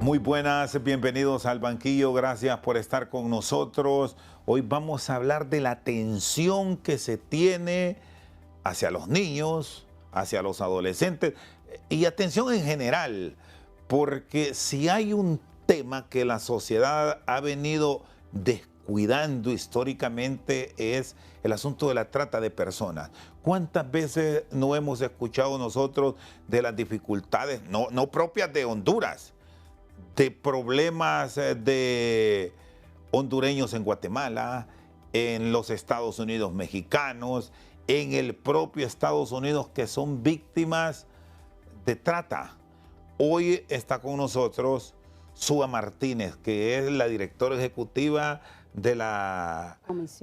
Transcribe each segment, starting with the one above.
Muy buenas, bienvenidos al banquillo, gracias por estar con nosotros. Hoy vamos a hablar de la atención que se tiene hacia los niños, hacia los adolescentes y atención en general, porque si hay un tema que la sociedad ha venido descuidando históricamente es el asunto de la trata de personas. ¿Cuántas veces no hemos escuchado nosotros de las dificultades, no propias de Honduras, de problemas de hondureños en Guatemala, en los Estados Unidos mexicanos, en el propio Estados Unidos que son víctimas de trata? Hoy está con nosotros Sua Martínez, que es la directora ejecutiva de la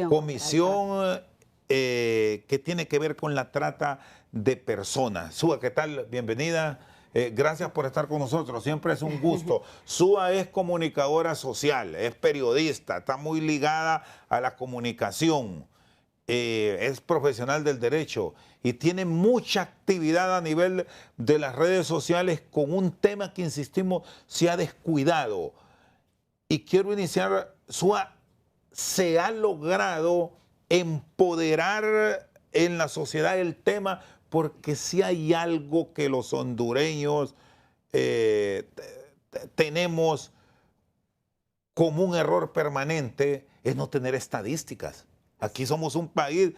comisión que tiene que ver con la trata de personas. Sua, ¿qué tal? Bienvenida. Gracias por estar con nosotros, siempre es un gusto. Sua es comunicadora social, es periodista, está muy ligada a la comunicación, es profesional del derecho y tiene mucha actividad a nivel de las redes sociales con un tema que, insistimos, se ha descuidado. Y quiero iniciar, Sua, ¿se ha logrado empoderar en la sociedad el tema? Porque si hay algo que los hondureños tenemos como un error permanente, es no tener estadísticas. Aquí somos un país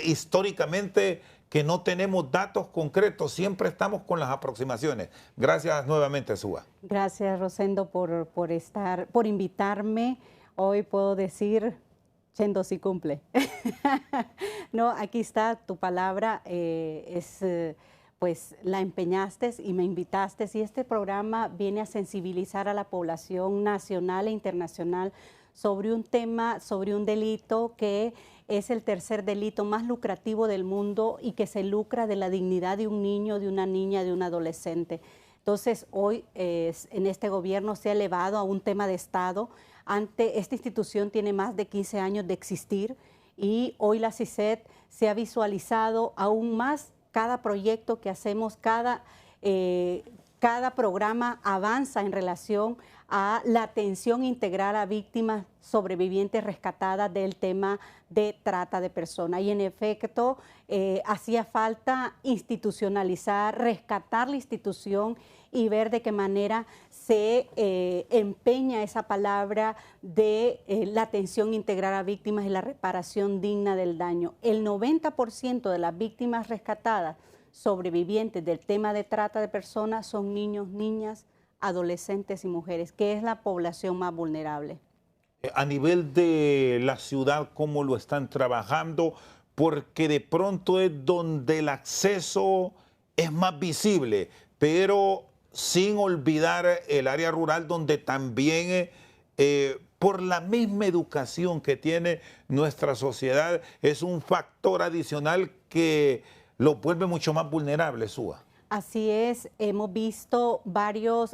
históricamente que no tenemos datos concretos, siempre estamos con las aproximaciones. Gracias nuevamente, Sua. Gracias, Rosendo, por invitarme. Hoy puedo decir, Chendo sí cumple. No, aquí está tu palabra, pues la empeñaste y me invitaste, y este programa viene a sensibilizar a la población nacional e internacional sobre un tema, sobre un delito que es el tercer delito más lucrativo del mundo y que se lucra de la dignidad de un niño, de una niña, de un adolescente. Entonces, hoy en este gobierno se ha elevado a un tema de Estado. Esta institución tiene más de 15 años de existir y hoy la CICET se ha visualizado aún más. Cada proyecto que hacemos, cada programa avanza en relación a la atención integral a víctimas sobrevivientes rescatadas del tema de trata de personas. Y en efecto, hacía falta institucionalizar, rescatar la institución y ver de qué manera se empeña esa palabra de la atención integral a víctimas y la reparación digna del daño. El 90% de las víctimas rescatadas sobrevivientes del tema de trata de personas son niños, niñas, adolescentes y mujeres, que es la población más vulnerable. A nivel de la ciudad, ¿cómo lo están trabajando? Porque de pronto es donde el acceso es más visible, pero sin olvidar el área rural donde también por la misma educación que tiene nuestra sociedad es un factor adicional que lo vuelve mucho más vulnerable, Sua. Así es, hemos visto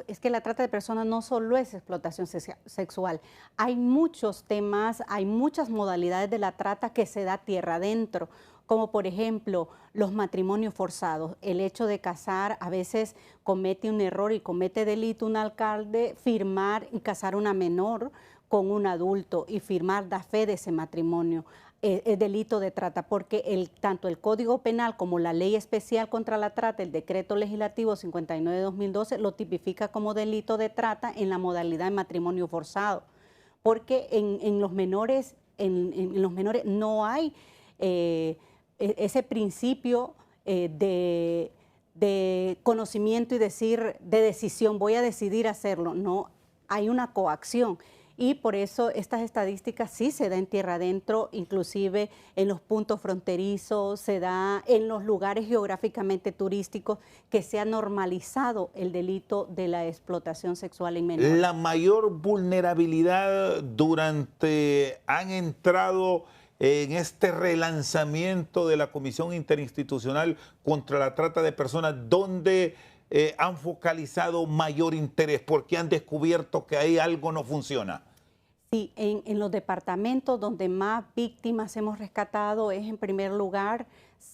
es que la trata de personas no solo es explotación sexual, hay muchos temas, hay muchas modalidades de la trata que se da tierra adentro, como por ejemplo los matrimonios forzados, el hecho de casar, a veces comete un error y comete delito un alcalde, firmar y casar una menor con un adulto y firmar da fe de ese matrimonio. Es delito de trata, porque tanto el Código Penal como la Ley Especial contra la Trata, el Decreto Legislativo 59 de 2012, lo tipifica como delito de trata en la modalidad de matrimonio forzado, porque en los menores no hay ese principio de conocimiento y de decisión, voy a decidir hacerlo, no, hay una coacción. Y por eso estas estadísticas sí se da en tierra adentro, inclusive en los puntos fronterizos, se da en los lugares geográficamente turísticos, que se ha normalizado el delito de la explotación sexual en menores. La mayor vulnerabilidad han entrado en este relanzamiento de la Comisión Interinstitucional contra la Trata de Personas, donde han focalizado mayor interés porque han descubierto que ahí algo no funciona. Sí, en los departamentos donde más víctimas hemos rescatado es en primer lugar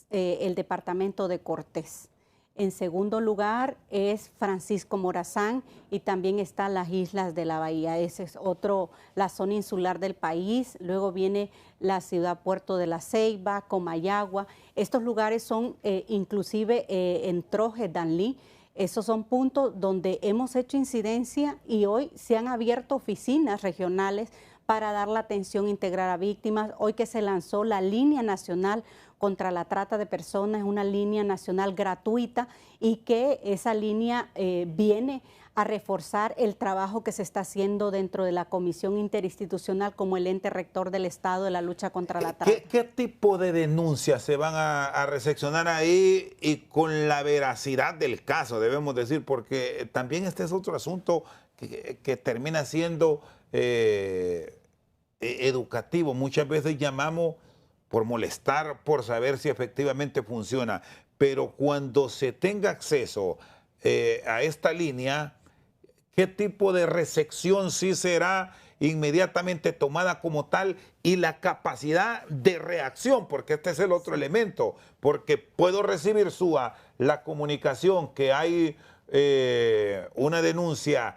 el departamento de Cortés. En segundo lugar es Francisco Morazán y también están las Islas de la Bahía. Ese es otro, la zona insular del país. Luego viene la ciudad Puerto de la Ceiba, Comayagua. Estos lugares son inclusive en Troje, Danlí. Esos son puntos donde hemos hecho incidencia y hoy se han abierto oficinas regionales para dar la atención integral a víctimas. Hoy que se lanzó la línea nacional contra la trata de personas, es una línea nacional gratuita y que esa línea viene a reforzar el trabajo que se está haciendo dentro de la Comisión Interinstitucional como el ente rector del Estado de la lucha contra la trata. ¿Qué tipo de denuncias se van a recepcionar ahí y con la veracidad del caso, debemos decir? Porque también este es otro asunto que termina siendo educativo. Muchas veces llamamos por molestar, por saber si efectivamente funciona, pero cuando se tenga acceso a esta línea, ¿qué tipo de recepción sí será inmediatamente tomada como tal y la capacidad de reacción? Porque este es el otro elemento, porque puedo recibir, Súa, la comunicación que hay una denuncia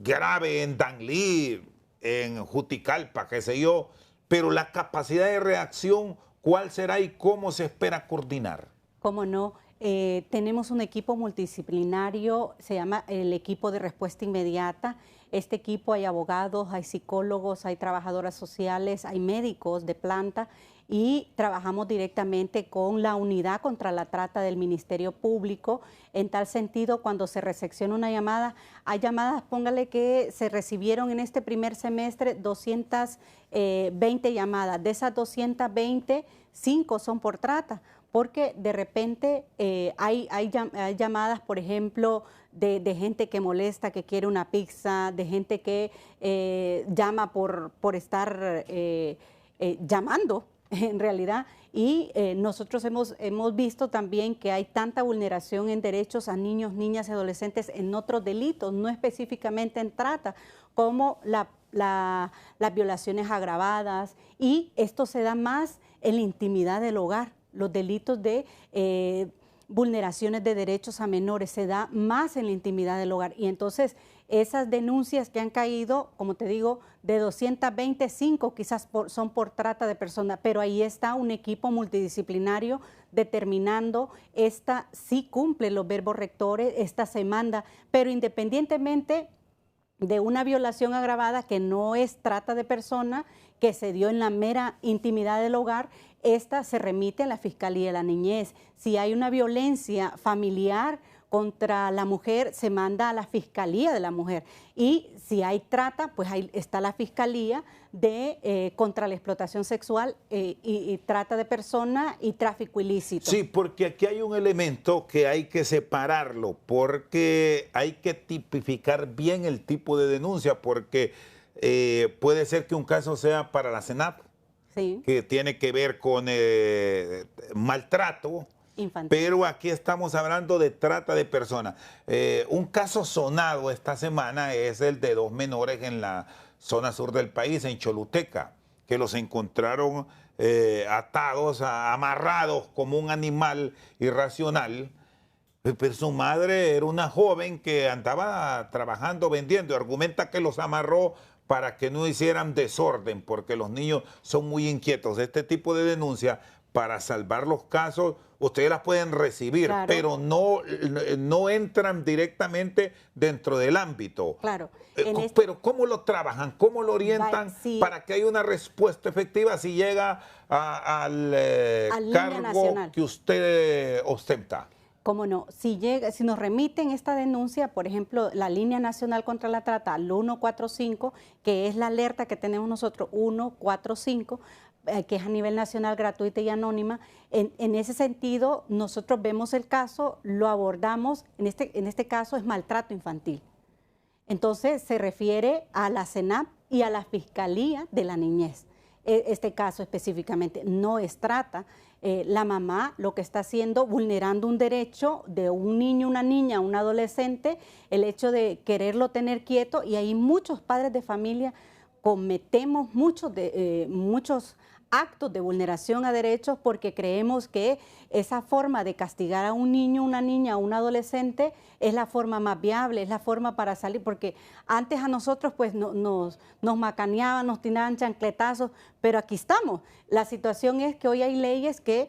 grave en Danlí, en Juticalpa, qué sé yo, pero la capacidad de reacción, ¿cuál será y cómo se espera coordinar? ¿Cómo no? Tenemos un equipo multidisciplinario, se llama el equipo de respuesta inmediata. Este equipo hay abogados, hay psicólogos, hay trabajadoras sociales, hay médicos de planta y trabajamos directamente con la unidad contra la trata del Ministerio Público. En tal sentido, cuando se recepciona una llamada, hay llamadas, póngale que se recibieron en este primer semestre 220 llamadas. De esas 220, 5 son por trata, porque de repente hay llamadas, por ejemplo, de gente que molesta, que quiere una pizza, de gente que llama por estar llamando, en realidad, y nosotros hemos visto también que hay tanta vulneración en derechos a niños, niñas y adolescentes en otros delitos, no específicamente en trata, como las violaciones agravadas, y esto se da más en la intimidad del hogar. Los delitos de vulneraciones de derechos a menores se da más en la intimidad del hogar. Y entonces esas denuncias que han caído, como te digo, de 225 quizás son por trata de personas, pero ahí está un equipo multidisciplinario determinando, esta sí cumple los verbos rectores, esta se manda, pero independientemente de una violación agravada que no es trata de persona, que se dio en la mera intimidad del hogar, esta se remite a la Fiscalía de la Niñez. Si hay una violencia familiar contra la mujer, se manda a la Fiscalía de la Mujer. Y si hay trata, pues ahí está la Fiscalía de contra la explotación sexual y trata de personas y tráfico ilícito. Sí, porque aquí hay un elemento que hay que separarlo, porque hay que tipificar bien el tipo de denuncia, porque puede ser que un caso sea para la SENAP, sí, que tiene que ver con maltrato infantil, pero aquí estamos hablando de trata de personas. Un caso sonado esta semana es el de 2 menores en la zona sur del país, en Choluteca, que los encontraron atados, amarrados como un animal irracional. Pero su madre era una joven que andaba trabajando, vendiendo, y argumenta que los amarró para que no hicieran desorden, porque los niños son muy inquietos. Este tipo de denuncias, para salvar los casos, ustedes las pueden recibir, claro, pero no entran directamente dentro del ámbito. Claro. Pero ¿cómo lo trabajan? ¿Cómo lo orientan para que haya una respuesta efectiva si llega al cargo que usted ostenta? ¿Cómo no? Si nos remiten esta denuncia, por ejemplo, la Línea Nacional contra la Trata al 145, que es la alerta que tenemos nosotros, 145, que es a nivel nacional, gratuita y anónima, en ese sentido nosotros vemos el caso, lo abordamos, en este caso es maltrato infantil. Entonces se refiere a la SENAP y a la Fiscalía de la Niñez. Este caso específicamente no es trata. La mamá lo que está haciendo, vulnerando un derecho de un niño, una niña, un adolescente, el hecho de quererlo tener quieto, y ahí muchos padres de familia cometemos muchos actos de vulneración a derechos porque creemos que esa forma de castigar a un niño, una niña, a un adolescente es la forma más viable, es la forma para salir, porque antes a nosotros pues nos macaneaban, nos tiraban chancletazos, pero aquí estamos. La situación es que hoy hay leyes que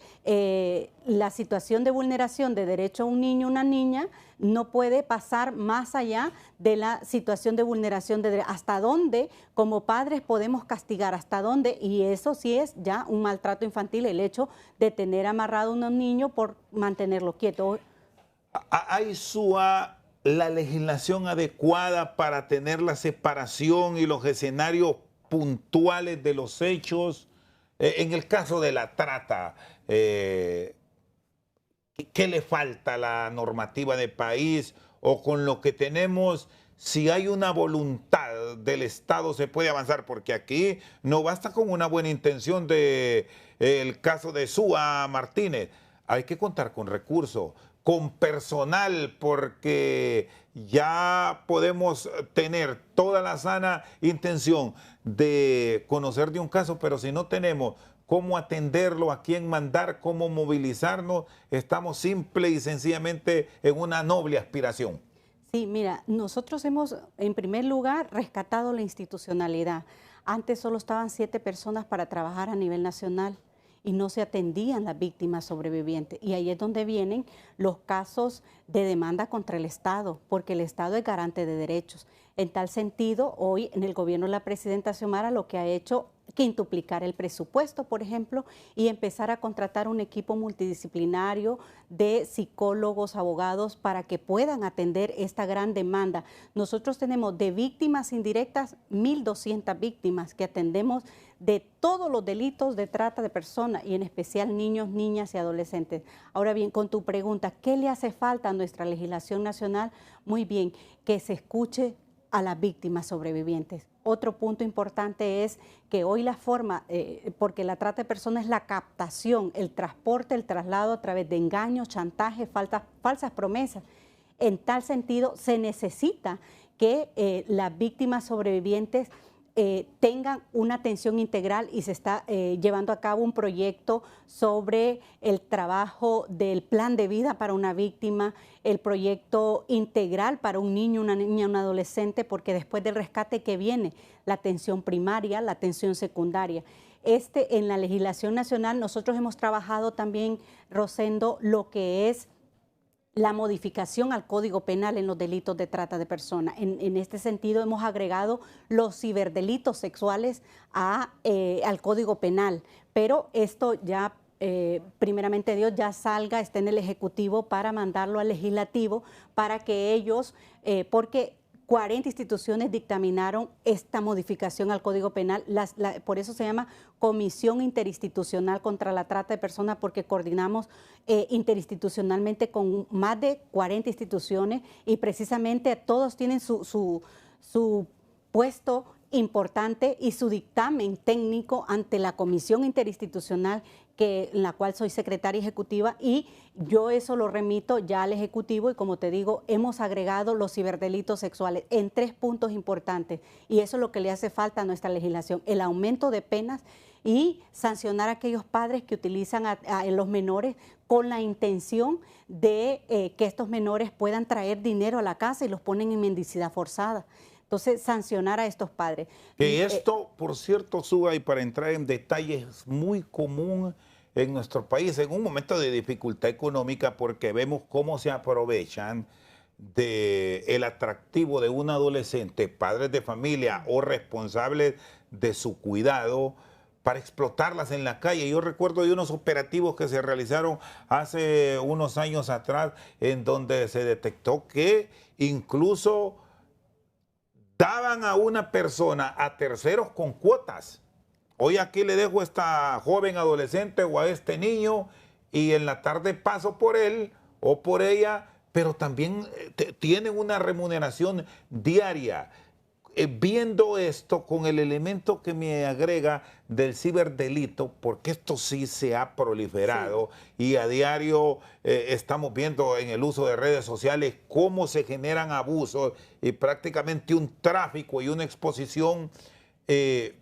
la situación de vulneración de derecho a un niño, una niña, no puede pasar más allá de la situación de vulneración de derechos. ¿Hasta dónde como padres podemos castigar? ¿Hasta dónde? Y eso sí es ya un maltrato infantil, el hecho de tener amarrado a un niño por mantenerlo quieto. ¿Hay la legislación adecuada para tener la separación y los escenarios puntuales de los hechos? En el caso de la trata, ¿qué le falta a la normativa del país o con lo que tenemos? Si hay una voluntad del Estado se puede avanzar, porque aquí no basta con una buena intención de el caso de Sua Martínez. Hay que contar con recursos, con personal, porque ya podemos tener toda la sana intención de conocer de un caso, pero si no tenemos cómo atenderlo, a quién mandar, cómo movilizarnos, estamos simple y sencillamente en una noble aspiración. Sí, mira, nosotros hemos, en primer lugar, rescatado la institucionalidad. Antes solo estaban 7 personas para trabajar a nivel nacional y no se atendían las víctimas sobrevivientes. Y ahí es donde vienen los casos de demanda contra el Estado, porque el Estado es garante de derechos. En tal sentido, hoy en el gobierno de la presidenta Xiomara lo que ha hecho quintuplicar el presupuesto, por ejemplo, y empezar a contratar un equipo multidisciplinario de psicólogos, abogados, para que puedan atender esta gran demanda. Nosotros tenemos de víctimas indirectas 1.200 víctimas que atendemos de todos los delitos de trata de personas y en especial niños, niñas y adolescentes. Ahora bien, con tu pregunta, ¿qué le hace falta a nuestra legislación nacional? Muy bien, que se escuche a las víctimas sobrevivientes. Otro punto importante es que hoy la forma, porque la trata de personas es la captación, el transporte, el traslado a través de engaños, chantajes, falsas promesas. En tal sentido, se necesita que las víctimas sobrevivientes tengan una atención integral y se está llevando a cabo un proyecto sobre el trabajo del plan de vida para una víctima, el proyecto integral para un niño, una niña, un adolescente, porque después del rescate que viene la atención primaria, la atención secundaria. En la legislación nacional nosotros hemos trabajado también, Rosendo, lo que es la modificación al Código Penal en los delitos de trata de personas. En este sentido hemos agregado los ciberdelitos sexuales al Código Penal, pero esto ya, primeramente Dios, ya salga, esté en el Ejecutivo para mandarlo al Legislativo, para que ellos, porque 40 instituciones dictaminaron esta modificación al Código Penal, por eso se llama Comisión Interinstitucional contra la Trata de Personas, porque coordinamos interinstitucionalmente con más de 40 instituciones y precisamente todos tienen su puesto importante y su dictamen técnico ante la Comisión Interinstitucional, en la cual soy secretaria ejecutiva, y yo eso lo remito ya al Ejecutivo y, como te digo, hemos agregado los ciberdelitos sexuales en 3 puntos importantes y eso es lo que le hace falta a nuestra legislación, el aumento de penas y sancionar a aquellos padres que utilizan a los menores con la intención de que estos menores puedan traer dinero a la casa y los ponen en mendicidad forzada. Entonces, sancionar a estos padres. Que esto, por cierto, Suga, y para entrar en detalles, es muy común en nuestro país, en un momento de dificultad económica, porque vemos cómo se aprovechan del atractivo de un adolescente, padres de familia o responsables de su cuidado, para explotarlas en la calle. Yo recuerdo de unos operativos que se realizaron hace unos años atrás, en donde se detectó que incluso daban a una persona a terceros con cuotas. Hoy aquí le dejo a esta joven adolescente o a este niño y en la tarde paso por él o por ella, pero también tienen una remuneración diaria. Viendo esto con el elemento que me agrega del ciberdelito, porque esto sí se ha proliferado y a diario estamos viendo en el uso de redes sociales cómo se generan abusos y prácticamente un tráfico y una exposición.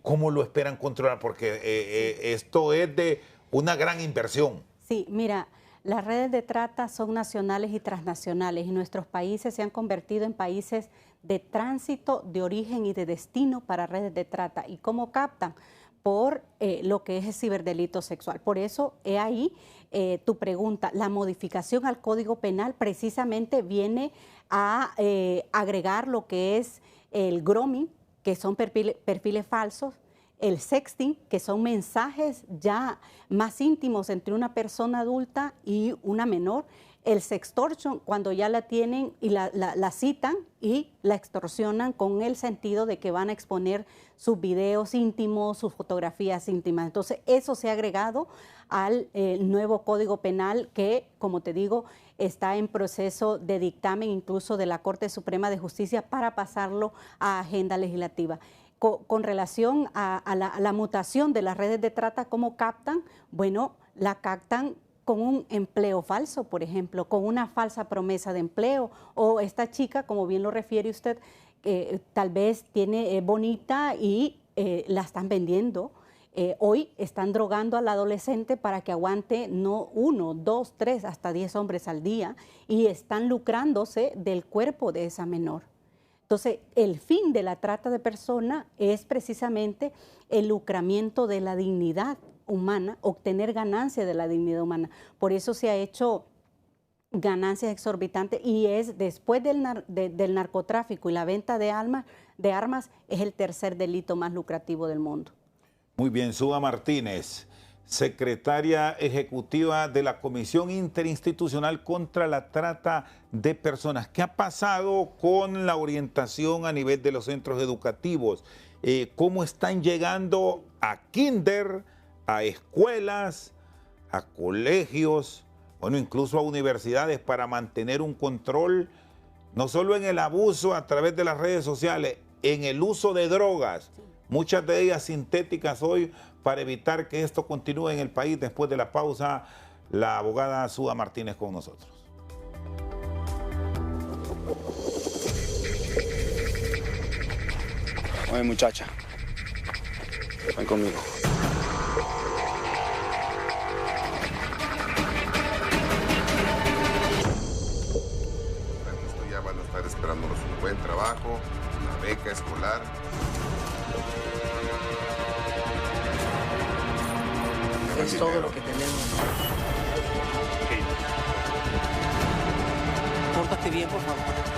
¿cómo lo esperan controlar? Porque esto es de una gran inversión. Sí, mira, las redes de trata son nacionales y transnacionales y nuestros países se han convertido en países de tránsito, de origen y de destino para redes de trata. ¿Y cómo captan? Por lo que es el ciberdelito sexual. Por eso, he ahí tu pregunta. La modificación al Código Penal precisamente viene a agregar lo que es el grooming, que son perfiles falsos, el sexting, que son mensajes ya más íntimos entre una persona adulta y una menor, el sextortion, cuando ya la tienen y la citan y la extorsionan con el sentido de que van a exponer sus videos íntimos, sus fotografías íntimas. Entonces, eso se ha agregado al nuevo Código Penal que, como te digo, está en proceso de dictamen incluso de la Corte Suprema de Justicia para pasarlo a agenda legislativa. Con relación a la mutación de las redes de trata, ¿cómo captan? Bueno, la captan con un empleo falso, por ejemplo, con una falsa promesa de empleo, o esta chica, como bien lo refiere usted, tal vez tiene bonita y la están vendiendo. Hoy están drogando al adolescente para que aguante no 1, 2, 3, hasta 10 hombres al día y están lucrándose del cuerpo de esa menor. Entonces, el fin de la trata de personas es precisamente el lucramiento de la dignidad humana, obtener ganancia de la dignidad humana. Por eso se ha hecho ganancias exorbitantes y es después del narcotráfico y la venta de armas, es el tercer delito más lucrativo del mundo. Muy bien, Sua Martínez, secretaria ejecutiva de la Comisión Interinstitucional contra la Trata de Personas. ¿Qué ha pasado con la orientación a nivel de los centros educativos? ¿Cómo están llegando a kinder, a escuelas, a colegios, bueno, incluso a universidades para mantener un control, no solo en el abuso a través de las redes sociales, en el uso de drogas, muchas de ellas sintéticas hoy, para evitar que esto continúe en el país? Después de la pausa, la abogada Sua Martínez con nosotros. Oye, muchacha, ven conmigo. Esto ya van a estar esperándonos un buen trabajo, una beca escolar. Es todo lo que tenemos. Pórtate bien, por favor.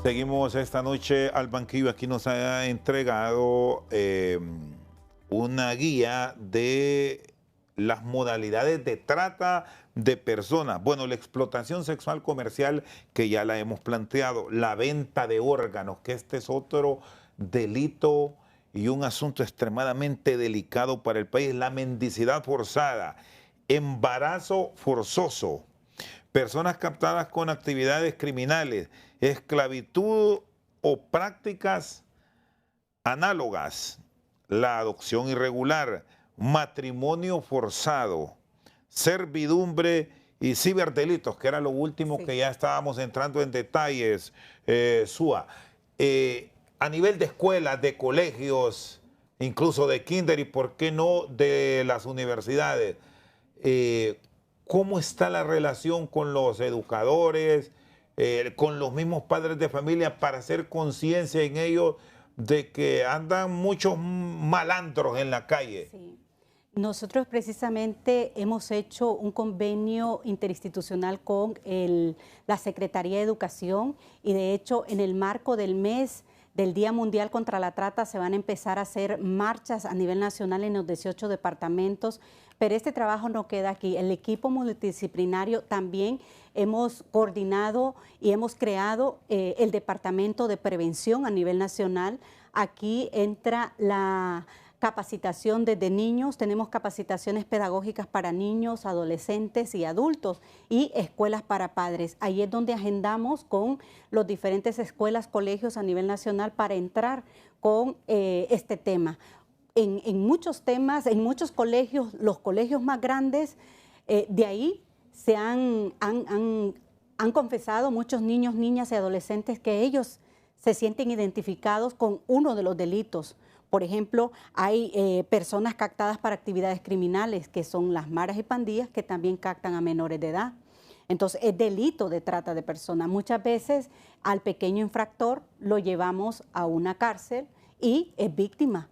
Seguimos esta noche al banquillo. Aquí nos ha entregado una guía de las modalidades de trata de personas. Bueno, la explotación sexual comercial, que ya la hemos planteado, la venta de órganos, que este es otro delito y un asunto extremadamente delicado para el país, la mendicidad forzada, embarazo forzoso, personas captadas con actividades criminales, esclavitud o prácticas análogas, la adopción irregular, matrimonio forzado, servidumbre y ciberdelitos, que era lo último que ya estábamos entrando en detalles, Sua. A nivel de escuelas, de colegios, incluso de kinder y por qué no de las universidades, ¿cómo está la relación con los educadores, con los mismos padres de familia para hacer conciencia en ellos de que andan muchos malandros en la calle? Sí. Nosotros precisamente hemos hecho un convenio interinstitucional con la Secretaría de Educación y de hecho en el marco del mes del Día Mundial contra la Trata se van a empezar a hacer marchas a nivel nacional en los 18 departamentos, pero este trabajo no queda aquí. El equipo multidisciplinario también hemos coordinado y hemos creado el Departamento de Prevención a nivel nacional. Aquí entra la capacitación desde niños, tenemos capacitaciones pedagógicas para niños, adolescentes y adultos y escuelas para padres. Ahí es donde agendamos con los diferentes escuelas, colegios a nivel nacional para entrar con este tema. En muchos temas, en muchos colegios, los colegios más grandes, de ahí se han confesado muchos niños, niñas y adolescentes que ellos se sienten identificados con uno de los delitos. Por ejemplo, hay personas captadas para actividades criminales, que son las maras y pandillas, que también captan a menores de edad. Entonces, es delito de trata de personas. Muchas veces al pequeño infractor lo llevamos a una cárcel y es víctima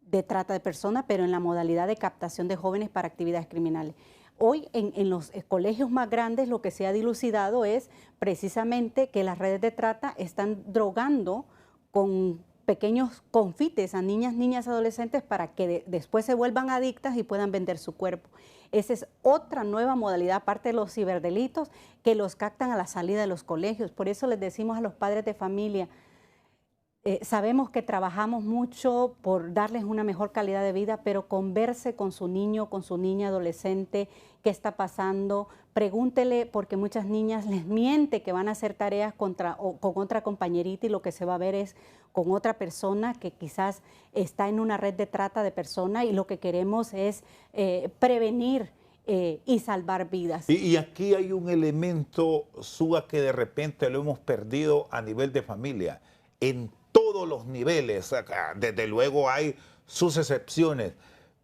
de trata de personas, pero en la modalidad de captación de jóvenes para actividades criminales. Hoy en los colegios más grandes lo que se ha dilucidado es precisamente que las redes de trata están drogando con pequeños confites a niñas, adolescentes para que después se vuelvan adictas y puedan vender su cuerpo. Esa es otra nueva modalidad, aparte de los ciberdelitos, que los captan a la salida de los colegios. Por eso les decimos a los padres de familia, sabemos que trabajamos mucho por darles una mejor calidad de vida, pero converse con su niño, con su niña adolescente, qué está pasando, pregúntele, porque muchas niñas les miente que van a hacer tareas con otra compañerita y lo que se va a ver es con otra persona que quizás está en una red de trata de personas y lo que queremos es prevenir y salvar vidas. Y aquí hay un elemento, Suga, que de repente lo hemos perdido a nivel de familia. En todos los niveles, desde luego hay sus excepciones,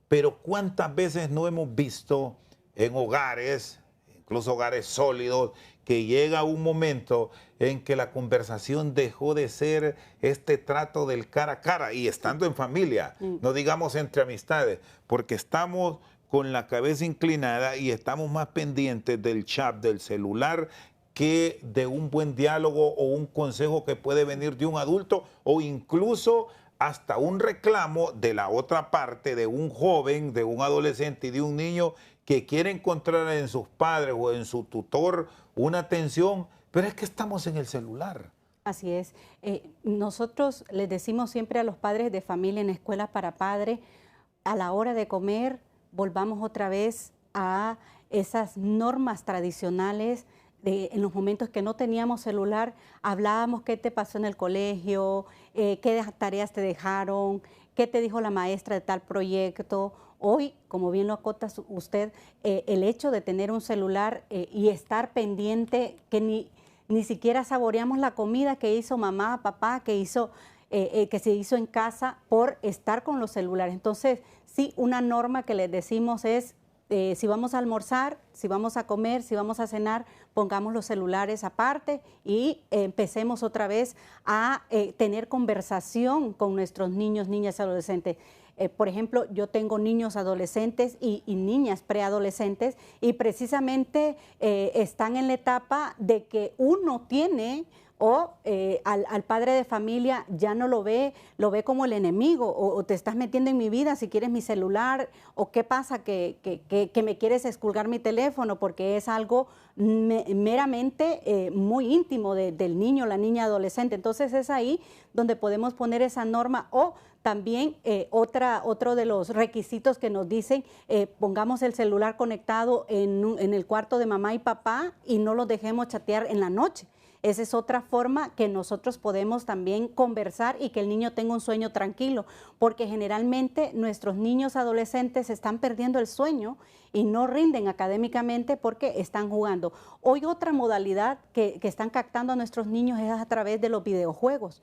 pero ¿cuántas veces no hemos visto en hogares, incluso hogares sólidos, que llega un momento en que la conversación dejó de ser este trato del cara a cara y estando en familia, no digamos entre amistades, porque estamos con la cabeza inclinada y estamos más pendientes del chat, del celular, que de un buen diálogo o un consejo que puede venir de un adulto o incluso hasta un reclamo de la otra parte, de un joven, de un adolescente y de un niño que quiere encontrar en sus padres o en su tutor una atención, pero es que estamos en el celular. Así es. Nosotros les decimos siempre a los padres de familia en escuelas para padres, a la hora de comer, volvamos otra vez a esas normas tradicionales. En los momentos que no teníamos celular, hablábamos qué te pasó en el colegio, qué tareas te dejaron, qué te dijo la maestra de tal proyecto. Hoy, como bien lo acota usted, el hecho de tener un celular y estar pendiente, que ni siquiera saboreamos la comida que hizo mamá, papá, que se hizo en casa por estar con los celulares. Entonces, sí, una norma que les decimos es, si vamos a almorzar, si vamos a comer, si vamos a cenar, pongamos los celulares aparte y empecemos otra vez a tener conversación con nuestros niños, niñas y adolescentes. Por ejemplo, yo tengo niños adolescentes y niñas preadolescentes y precisamente están en la etapa de que uno tiene o al padre de familia ya no lo ve como el enemigo o te estás metiendo en mi vida si quieres mi celular o qué pasa que me quieres expulgar mi teléfono porque es algo meramente muy íntimo del niño, la niña adolescente. Entonces es ahí donde podemos poner esa norma o también otro de los requisitos que nos dicen, pongamos el celular conectado en el cuarto de mamá y papá y no los dejemos chatear en la noche. Esa es otra forma que nosotros podemos también conversar y que el niño tenga un sueño tranquilo, porque generalmente nuestros niños adolescentes están perdiendo el sueño y no rinden académicamente porque están jugando. Hoy otra modalidad que están captando a nuestros niños es a través de los videojuegos.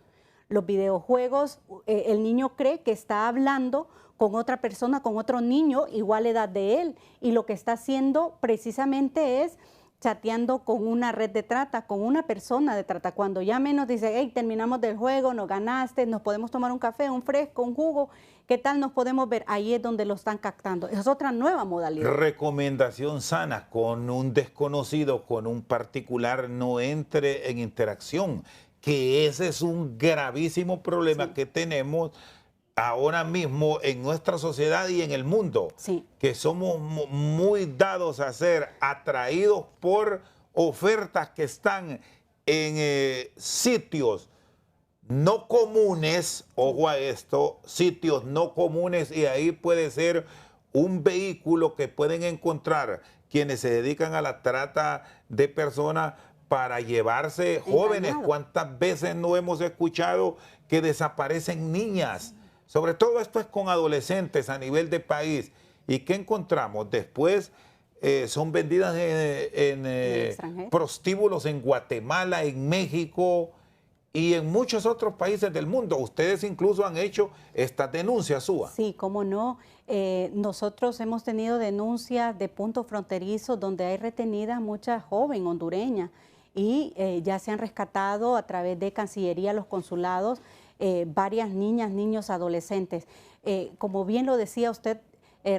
Los videojuegos, el niño cree que está hablando con otra persona, con otro niño igual edad de él, y lo que está haciendo precisamente es chateando con una red de trata, con una persona de trata. Cuando ya menos dice, hey, terminamos del juego, nos ganaste, nos podemos tomar un café, un fresco, un jugo, ¿qué tal nos podemos ver? Ahí es donde lo están captando. Es otra nueva modalidad. Recomendación sana, con un desconocido, con un particular, no entre en interacción. que ese es un gravísimo problema que tenemos ahora mismo en nuestra sociedad y en el mundo, que somos muy dados a ser atraídos por ofertas que están en sitios no comunes, ojo a esto, sitios no comunes, y ahí puede ser un vehículo que pueden encontrar quienes se dedican a la trata de personas para llevarse jóvenes. ¿Cuántas veces no hemos escuchado que desaparecen niñas? Sobre todo esto es con adolescentes a nivel de país. ¿Y qué encontramos? Después son vendidas en prostíbulos en Guatemala, en México y en muchos otros países del mundo. Ustedes incluso han hecho estas denuncias, Súa. Sí, cómo no. Nosotros hemos tenido denuncias de puntos fronterizos donde hay retenidas muchas jóvenes hondureñas y ya se han rescatado a través de Cancillería, los consulados, varias niñas, niños, adolescentes. Como bien lo decía usted,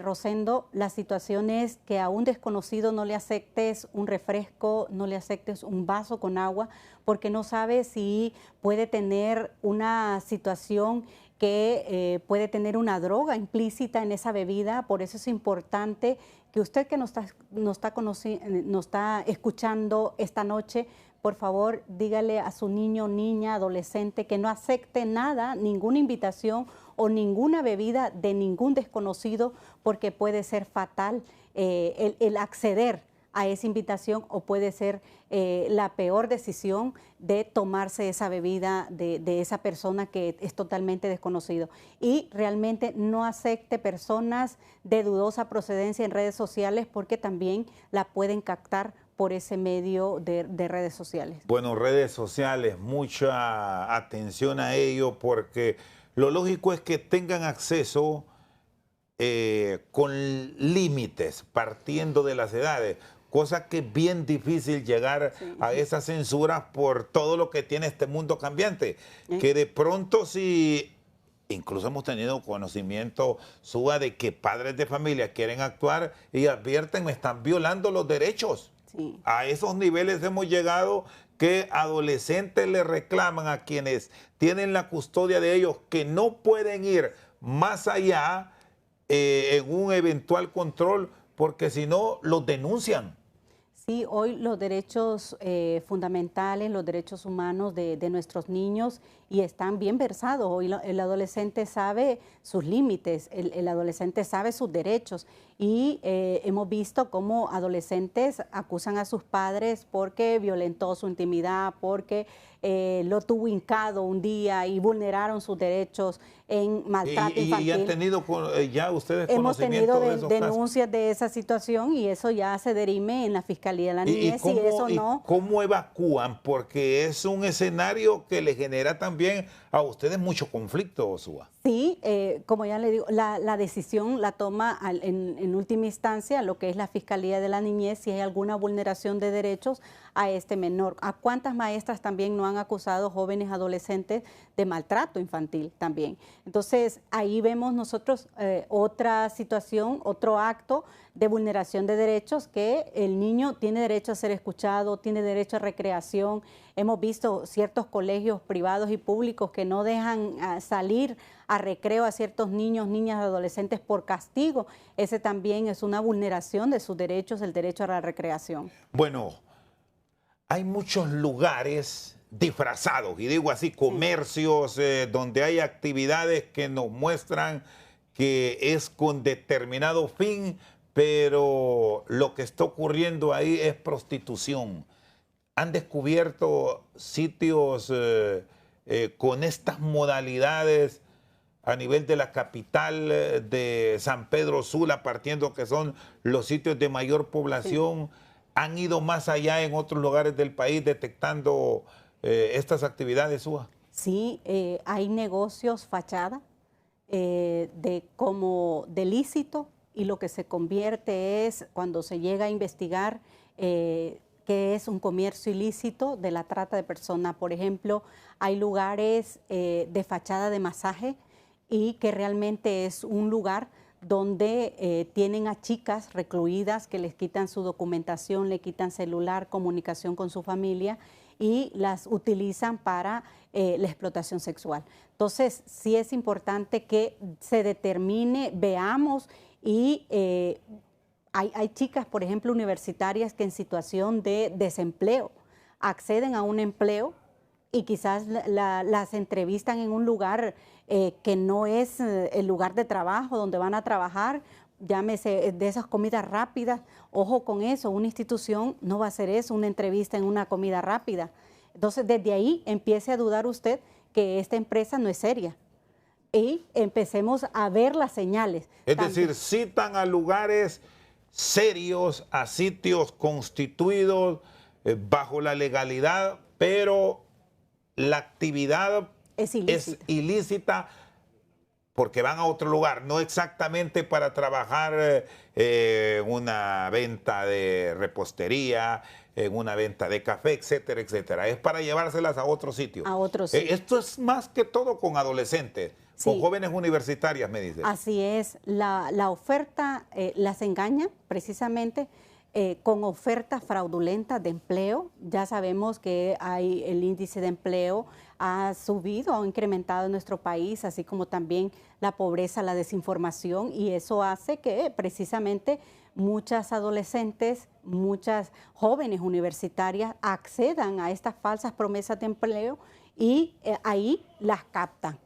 Rosendo, la situación es que a un desconocido no le aceptes un refresco, no le aceptes un vaso con agua, porque no sabes si puede tener una situación que puede tener una droga implícita en esa bebida. Por eso es importante que usted que nos está escuchando esta noche, por favor, dígale a su niño, niña, adolescente que no acepte nada, ninguna invitación o ninguna bebida de ningún desconocido, porque puede ser fatal el acceder a esa invitación, o puede ser la peor decisión de tomarse esa bebida de esa persona que es totalmente desconocido. Y realmente no acepte personas de dudosa procedencia en redes sociales, porque también la pueden captar por ese medio de redes sociales. Bueno, redes sociales, mucha atención a ello, porque lo lógico es que tengan acceso con límites, partiendo de las edades, cosa que es bien difícil llegar a esas censuras por todo lo que tiene este mundo cambiante, que de pronto si incluso hemos tenido conocimiento, Súa, de que padres de familia quieren actuar y advierten, me están violando los derechos. A esos niveles hemos llegado, que adolescentes le reclaman a quienes tienen la custodia de ellos que no pueden ir más allá en un eventual control, porque si no los denuncian. Sí, hoy los derechos fundamentales, los derechos humanos de nuestros niños y están bien versados. Hoy el adolescente sabe sus límites, el adolescente sabe sus derechos, y hemos visto cómo adolescentes acusan a sus padres porque violentó su intimidad, porque lo tuvo hincado un día y vulneraron sus derechos en maltrato infantil. ¿Y han tenido ya ustedes hemos conocimiento tenido de esos denuncias de esa situación, y eso ya se dirime en la Fiscalía de la Niñez. ¿Cómo evacúan? Porque es un escenario que le genera también a ustedes mucho conflicto, Súa. Sí, como ya le digo, la decisión la toma en última instancia lo que es la Fiscalía de la Niñez, si hay alguna vulneración de derechos a este menor. ¿A cuántas maestras también no han acusado jóvenes adolescentes de maltrato infantil también? Entonces, ahí vemos nosotros otra situación, otro acto de vulneración de derechos, que el niño tiene derecho a ser escuchado, tiene derecho a recreación. Hemos visto ciertos colegios privados y públicos que no dejan salir a recreo a ciertos niños, niñas, adolescentes por castigo. Ese también es una vulneración de sus derechos, el derecho a la recreación. Bueno, hay muchos lugares disfrazados, y digo así, comercios donde hay actividades que nos muestran que es con determinado fin, pero lo que está ocurriendo ahí es prostitución. Han descubierto sitios con estas modalidades a nivel de la capital de San Pedro Sula, partiendo que son los sitios de mayor población. ¿Han ido más allá en otros lugares del país detectando estas actividades, Súa? Sí, hay negocios fachada como de lícito, y lo que se convierte es, cuando se llega a investigar, que es un comercio ilícito de la trata de personas. Por ejemplo, hay lugares de fachada de masaje, y que realmente es un lugar donde tienen a chicas recluidas que les quitan su documentación, le quitan celular, comunicación con su familia, y las utilizan para la explotación sexual. Entonces, sí es importante que se determine, veamos y hay chicas, por ejemplo, universitarias que en situación de desempleo acceden a un empleo y quizás las entrevistan en un lugar que no es el lugar de trabajo donde van a trabajar, llámese de esas comidas rápidas. Ojo con eso, una institución no va a hacer eso, una entrevista en una comida rápida. Entonces, desde ahí empiece a dudar usted que esta empresa no es seria. Y empecemos a ver las señales. Es decir, citan a lugares serios, a sitios constituidos bajo la legalidad, pero la actividad es ilícita porque van a otro lugar, no exactamente para trabajar en una venta de repostería, en una venta de café, etcétera, etcétera. Es para llevárselas a otro sitio. A otro sitio. Esto es más que todo con adolescentes, sí, con jóvenes universitarias, me dice. Así es. La oferta las engaña precisamente con ofertas fraudulentas de empleo. Ya sabemos que el índice de empleo ha subido, ha incrementado en nuestro país, así como también la pobreza, la desinformación, y eso hace que precisamente muchas adolescentes, muchas jóvenes universitarias accedan a estas falsas promesas de empleo y ahí las captan.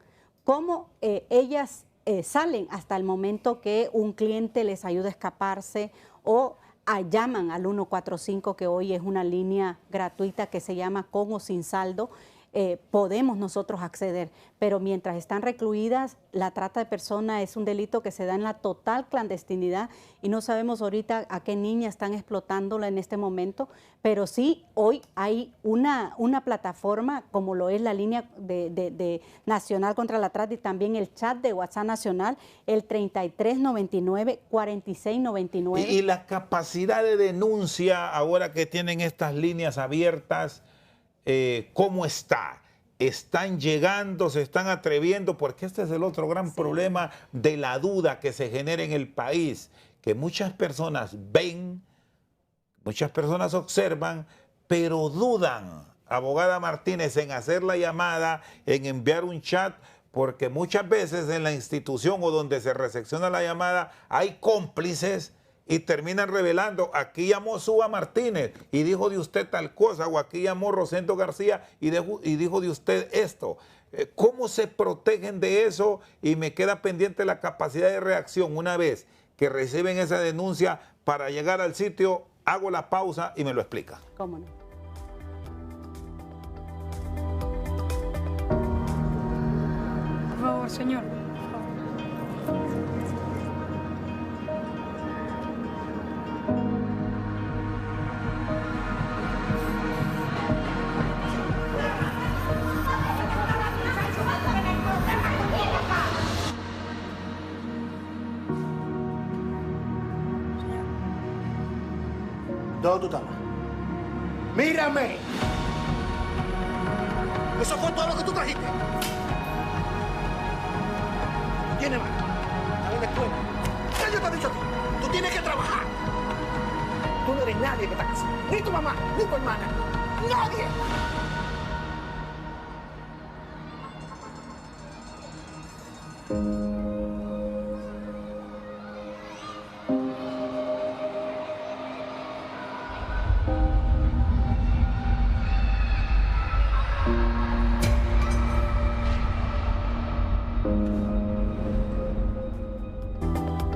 ¿Cómo ellas salen hasta el momento que un cliente les ayuda a escaparse o llaman al 145, que hoy es una línea gratuita que se llama Con o Sin Saldo? Podemos nosotros acceder, pero mientras están recluidas, la trata de personas es un delito que se da en la total clandestinidad y no sabemos ahorita a qué niña están explotándola en este momento, pero sí hoy hay una plataforma como lo es la línea de nacional contra la trata y también el chat de WhatsApp nacional, el 3399-4699. Y la capacidad de denuncia ahora que tienen estas líneas abiertas, ¿cómo está? ¿Están llegando, se están atreviendo? Porque este es el otro gran problema de la duda que se genera en el país, que muchas personas ven, muchas personas observan, pero dudan, abogada Martínez, en hacer la llamada, en enviar un chat, porque muchas veces en la institución o donde se recepciona la llamada hay cómplices y terminan revelando, aquí llamó Suba Martínez y dijo de usted tal cosa, o aquí llamó Rosendo García y dijo de usted esto. ¿Cómo se protegen de eso? Y me queda pendiente la capacidad de reacción una vez que reciben esa denuncia para llegar al sitio. Hago la pausa y me lo explica. ¿Cómo no? Por favor, señor. ¿Dónde tú estabas? ¡Mírame! ¿Eso fue todo lo que tú trajiste? ¿Tienes más? ¿Estás en la escuela? ¿Qué yo te he dicho a ti? Tú tienes que trabajar. Tú no eres nadie en esta casa. Ni tu mamá, ni tu hermana. ¡Nadie!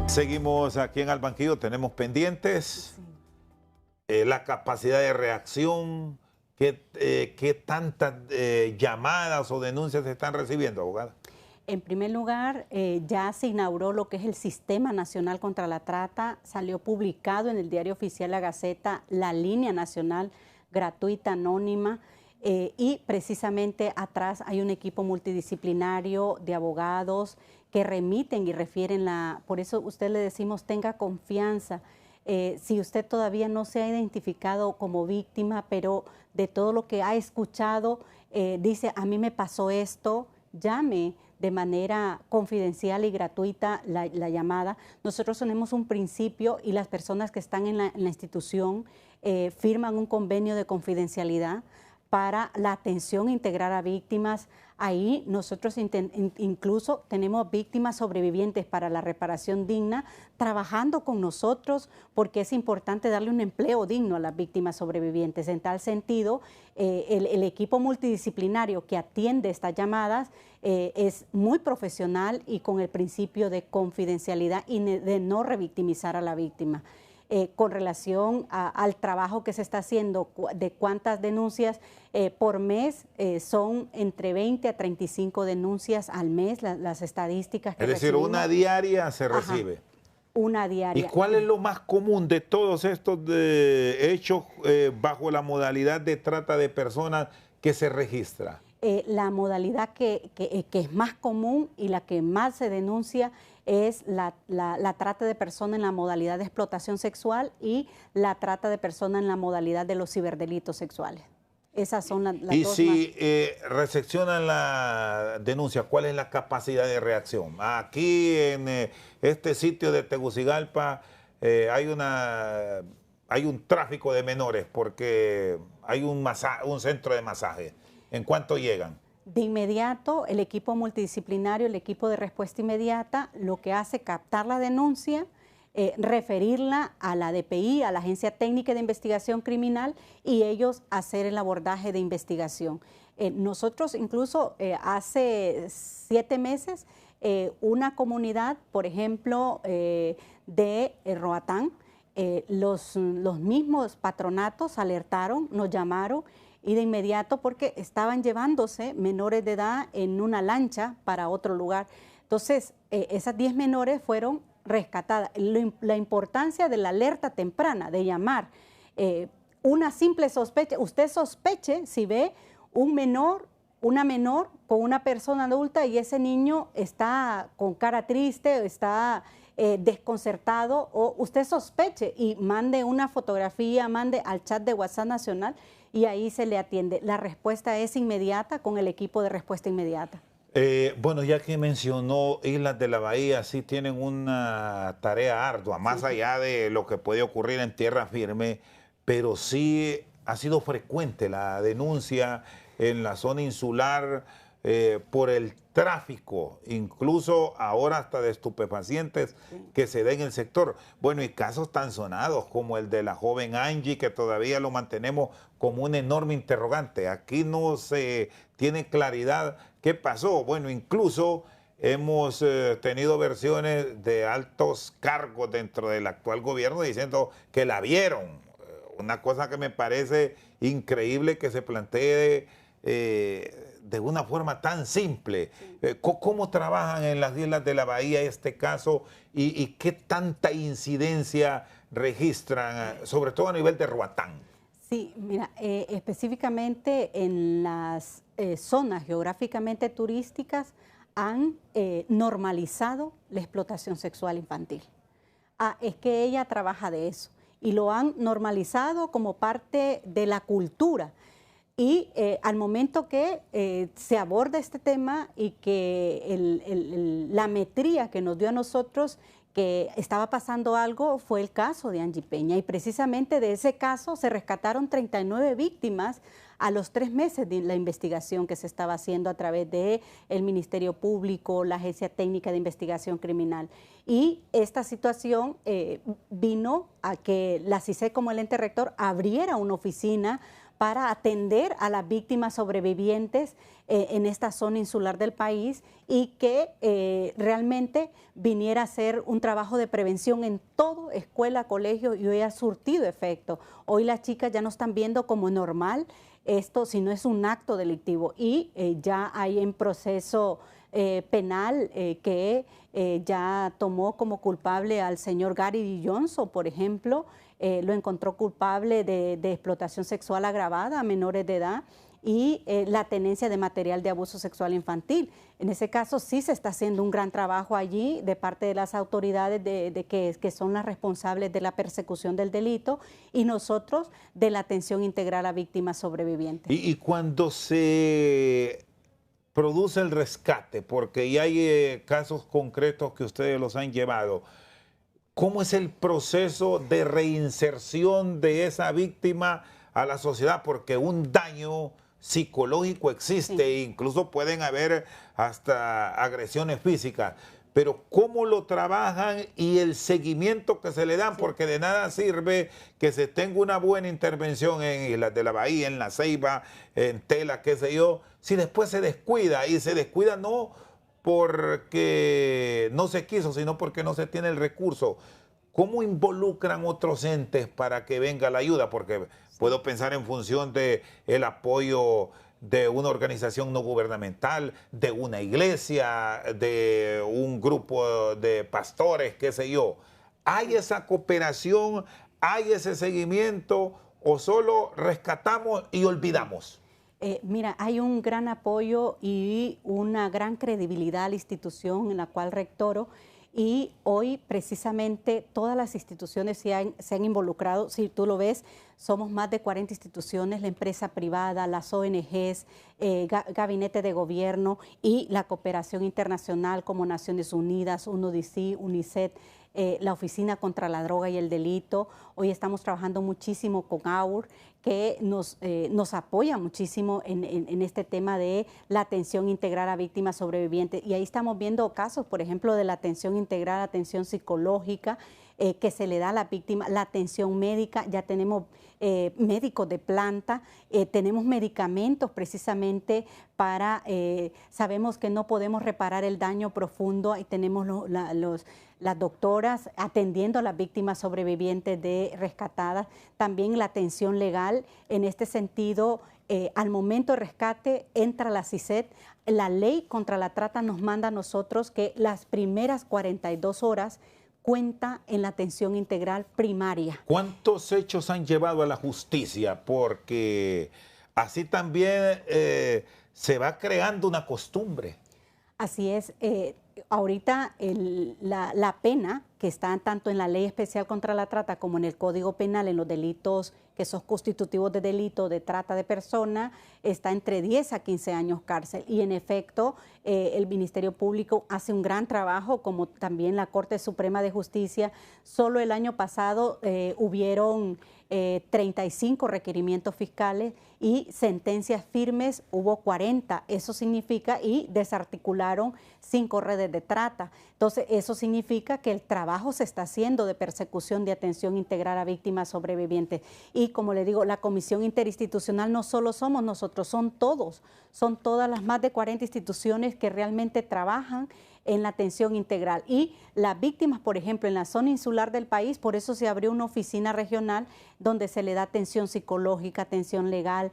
Seguimos aquí en Al Banquillo, tenemos pendientes la capacidad de reacción, qué tantas llamadas o denuncias se están recibiendo, abogada. En primer lugar, ya se inauguró lo que es el Sistema Nacional contra la Trata, salió publicado en el Diario Oficial La Gaceta la línea nacional gratuita, anónima, y precisamente atrás hay un equipo multidisciplinario de abogados que remiten y refieren por eso usted le decimos tenga confianza. Si usted todavía no se ha identificado como víctima, pero de todo lo que ha escuchado, dice, a mí me pasó esto, llame de manera confidencial y gratuita la llamada. Nosotros tenemos un principio y las personas que están en la institución firman un convenio de confidencialidad para la atención integral a víctimas. Ahí nosotros incluso tenemos víctimas sobrevivientes para la reparación digna trabajando con nosotros, porque es importante darle un empleo digno a las víctimas sobrevivientes. En tal sentido, el equipo multidisciplinario que atiende estas llamadas es muy profesional y con el principio de confidencialidad y de no revictimizar a la víctima. Con relación al trabajo que se está haciendo, de cuántas denuncias por mes, son entre 20 a 35 denuncias al mes, las estadísticas que recibimos. Es decir, una diaria se recibe. Ajá, una diaria. ¿Y cuál es lo más común de todos estos hechos bajo la modalidad de trata de personas que se registra? La modalidad que es más común y la que más se denuncia es la trata de personas en la modalidad de explotación sexual y la trata de personas en la modalidad de los ciberdelitos sexuales. Esas son las dos. Y si recepcionan la denuncia, ¿cuál es la capacidad de reacción? Aquí en este sitio de Tegucigalpa hay un tráfico de menores porque hay un centro de masaje. ¿En cuánto llegan? De inmediato, el equipo multidisciplinario, el equipo de respuesta inmediata, lo que hace es captar la denuncia, referirla a la DPI, a la Agencia Técnica de Investigación Criminal, y ellos hacer el abordaje de investigación. Nosotros incluso hace 7 meses, una comunidad, por ejemplo, de Roatán, los mismos patronatos alertaron, nos llamaron, y de inmediato porque estaban llevándose menores de edad en una lancha para otro lugar. Entonces, esas 10 menores fueron rescatadas. La importancia de la alerta temprana, de llamar. Una simple sospecha, usted sospeche si ve un menor, una menor con una persona adulta y ese niño está con cara triste, está desconcertado, o usted sospeche y mande una fotografía, mande al chat de WhatsApp Nacional y ahí se le atiende. La respuesta es inmediata con el equipo de respuesta inmediata. Bueno, ya que mencionó Islas de la Bahía, sí tienen una tarea ardua, más allá de lo que puede ocurrir en tierra firme, pero sí ha sido frecuente la denuncia en la zona insular por el tráfico, incluso ahora hasta de estupefacientes que se da en el sector. Bueno, y casos tan sonados como el de la joven Angie, que todavía lo mantenemos como un enorme interrogante. Aquí no se tiene claridad qué pasó. Bueno, incluso hemos tenido versiones de altos cargos dentro del actual gobierno diciendo que la vieron. Una cosa que me parece increíble que se plantee de una forma tan simple. ¿Cómo trabajan en las Islas de la Bahía este caso y qué tanta incidencia registran, sobre todo a nivel de Roatán? Sí, mira, específicamente en las zonas geográficamente turísticas han normalizado la explotación sexual infantil. Es que ella trabaja de eso y lo han normalizado como parte de la cultura. Y al momento que se aborda este tema y que la metría que nos dio a nosotros que estaba pasando algo fue el caso de Angie Peña. Y precisamente de ese caso se rescataron 39 víctimas a los 3 meses de la investigación que se estaba haciendo a través del Ministerio Público, la Agencia Técnica de Investigación Criminal. Y esta situación vino a que la CICEG como el ente rector abriera una oficina para atender a las víctimas sobrevivientes en esta zona insular del país y que realmente viniera a hacer un trabajo de prevención en todo, escuela, colegio, y hoy ha surtido efecto. Hoy las chicas ya no están viendo como normal esto, sino es un acto delictivo y ya hay en proceso penal que ya tomó como culpable al señor Gary Johnson, por ejemplo. Lo encontró culpable de explotación sexual agravada a menores de edad y la tenencia de material de abuso sexual infantil. En ese caso sí se está haciendo un gran trabajo allí de parte de las autoridades que son las responsables de la persecución del delito y nosotros de la atención integral a víctimas sobrevivientes. Y cuando se produce el rescate, porque ya hay casos concretos que ustedes los han llevado, ¿cómo es el proceso de reinserción de esa víctima a la sociedad, porque un daño psicológico existe, e incluso pueden haber hasta agresiones físicas. Pero cómo lo trabajan y el seguimiento que se le dan, porque de nada sirve que se tenga una buena intervención en Islas de la Bahía, en La Ceiba, en Tela, qué sé yo, si después se descuida, y se descuida no porque no se quiso, sino porque no se tiene el recurso. ¿Cómo involucran otros entes para que venga la ayuda? Porque puedo pensar en función de el apoyo de una organización no gubernamental, de una iglesia, de un grupo de pastores, qué sé yo. ¿Hay esa cooperación, hay ese seguimiento o solo rescatamos y olvidamos? Mira, hay un gran apoyo y una gran credibilidad a la institución en la cual rectoro. Y hoy precisamente todas las instituciones se han involucrado. Si tú lo ves, somos más de 40 instituciones, la empresa privada, las ONGs, gabinete de gobierno y la cooperación internacional como Naciones Unidas, UNODC, UNICEF, la Oficina contra la Droga y el Delito. Hoy estamos trabajando muchísimo con AUR, que nos apoya muchísimo en este tema de la atención integral a víctimas sobrevivientes. Y ahí estamos viendo casos, por ejemplo, de la atención integral, atención psicológica, que se le da a la víctima, la atención médica. Ya tenemos médicos de planta, tenemos medicamentos precisamente para, sabemos que no podemos reparar el daño profundo, y tenemos las doctoras atendiendo a las víctimas sobrevivientes de rescatadas. También la atención legal, en este sentido, al momento de rescate entra la CICET. La ley contra la trata nos manda a nosotros que las primeras 42 horas cuenta en la atención integral primaria. ¿Cuántos hechos han llevado a la justicia? Porque así también se va creando una costumbre. Así es. Ahorita la pena que está tanto en la Ley Especial contra la Trata como en el Código Penal, en los delitos que son constitutivos de delito de trata de personas, está entre 10 a 15 años cárcel. Y en efecto, el Ministerio Público hace un gran trabajo, como también la Corte Suprema de Justicia. Solo el año pasado hubieron 35 requerimientos fiscales y sentencias firmes hubo 40. Eso significa, y desarticularon 5 redes de trata. Entonces, eso significa que el trabajo se está haciendo de persecución, de atención integral a víctimas sobrevivientes. Y como le digo, la Comisión Interinstitucional no solo somos nosotros, son todos. Son todas las más de 40 instituciones que realmente trabajan en la atención integral. Y las víctimas, por ejemplo, en la zona insular del país, por eso se abrió una oficina regional donde se le da atención psicológica, atención legal.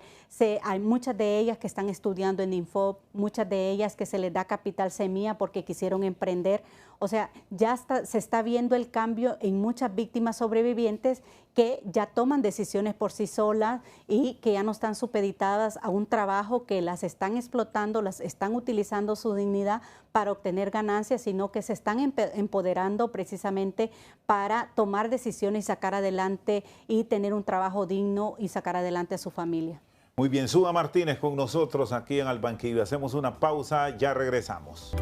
Hay muchas de ellas que están estudiando en Infop, muchas de ellas que se les da capital semilla porque quisieron emprender. O sea, ya se está viendo el cambio en muchas víctimas sobrevivientes que ya toman decisiones por sí solas y que ya no están supeditadas a un trabajo que las están explotando, las están utilizando su dignidad para obtener ganancias, sino que se están empoderando precisamente para tomar decisiones y sacar adelante y tener un trabajo digno y sacar adelante a su familia. Muy bien, Sudha Martínez con nosotros aquí en Al Banquillo. Hacemos una pausa, ya regresamos.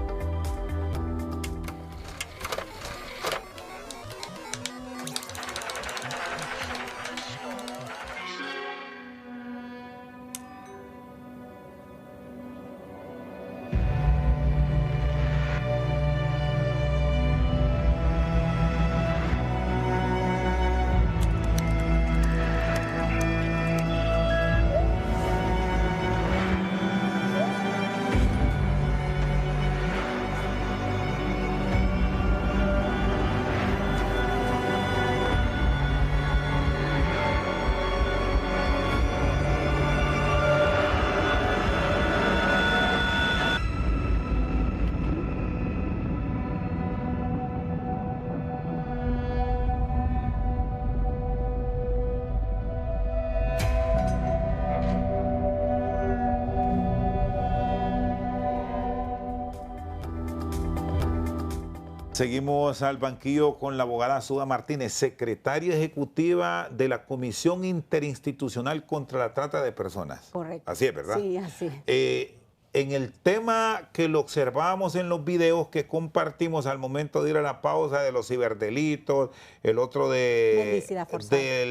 Seguimos al banquillo con la abogada Sudha Martínez, secretaria ejecutiva de la Comisión Interinstitucional contra la Trata de Personas. Correcto. Así es, ¿verdad? Sí, así es. en el tema que lo observábamos en los videos que compartimos al momento de ir a la pausa de los ciberdelitos, el otro de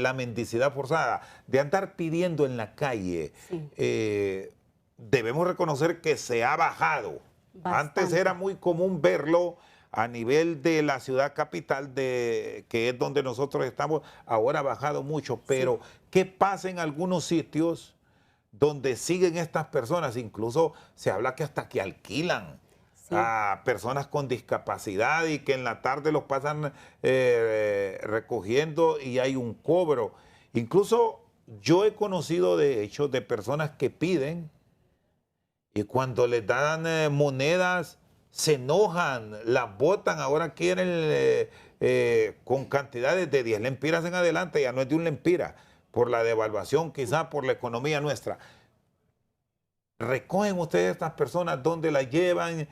la mendicidad forzada, de andar pidiendo en la calle, debemos reconocer que se ha bajado. Bastante. Antes era muy común verlo a nivel de la ciudad capital, que es donde nosotros estamos, ahora ha bajado mucho, pero ¿qué pasa en algunos sitios donde siguen estas personas? Incluso se habla que hasta que alquilan a personas con discapacidad y que en la tarde los pasan recogiendo y hay un cobro. Incluso yo he conocido de hecho de personas que piden y cuando les dan monedas se enojan, las botan, ahora quieren con cantidades de 10 lempiras en adelante, ya no es de un lempira, por la devaluación, quizás por la economía nuestra. ¿Recogen ustedes estas personas? ¿Dónde las llevan?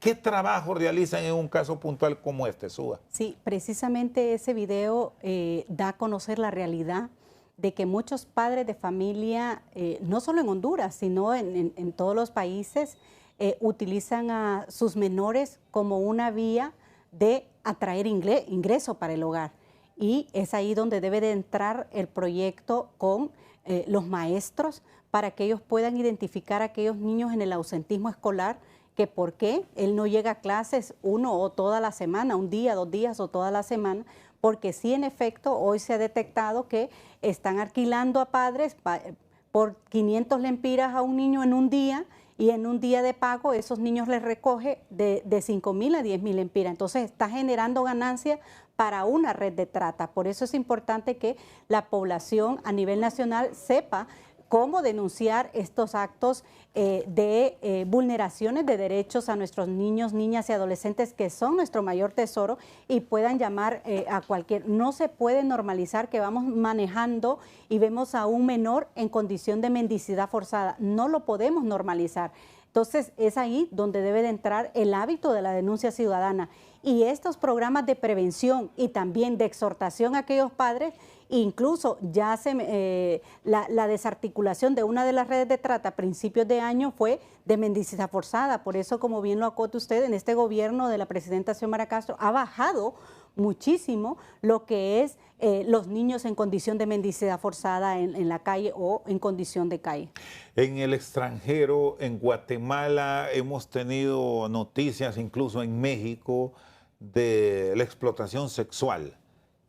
¿Qué trabajo realizan en un caso puntual como este, Suba? Sí, precisamente ese video da a conocer la realidad de que muchos padres de familia, no solo en Honduras, sino en todos los países, utilizan a sus menores como una vía de atraer ingreso para el hogar. Y es ahí donde debe de entrar el proyecto con los maestros para que ellos puedan identificar a aquellos niños en el ausentismo escolar, que por qué él no llega a clases uno o toda la semana, un día, 2 días o toda la semana, porque sí, en efecto, hoy se ha detectado que están alquilando a padres por 500 lempiras a un niño en un día, y en un día de pago esos niños les recoge de 5.000 a 10.000 lempiras. Entonces está generando ganancias para una red de trata. Por eso es importante que la población a nivel nacional sepa cómo denunciar estos actos de vulneraciones de derechos a nuestros niños, niñas y adolescentes, que son nuestro mayor tesoro, y puedan llamar a cualquier. No se puede normalizar que vamos manejando y vemos a un menor en condición de mendicidad forzada. No lo podemos normalizar. Entonces es ahí donde debe de entrar el hábito de la denuncia ciudadana, y estos programas de prevención y también de exhortación a aquellos padres. Incluso ya la desarticulación de una de las redes de trata a principios de año fue de mendicidad forzada. Por eso, como bien lo acota usted, en este gobierno de la presidenta Xiomara Castro ha bajado muchísimo lo que es los niños en condición de mendicidad forzada en la calle o en condición de calle. En el extranjero, en Guatemala, hemos tenido noticias, incluso en México, de la explotación sexual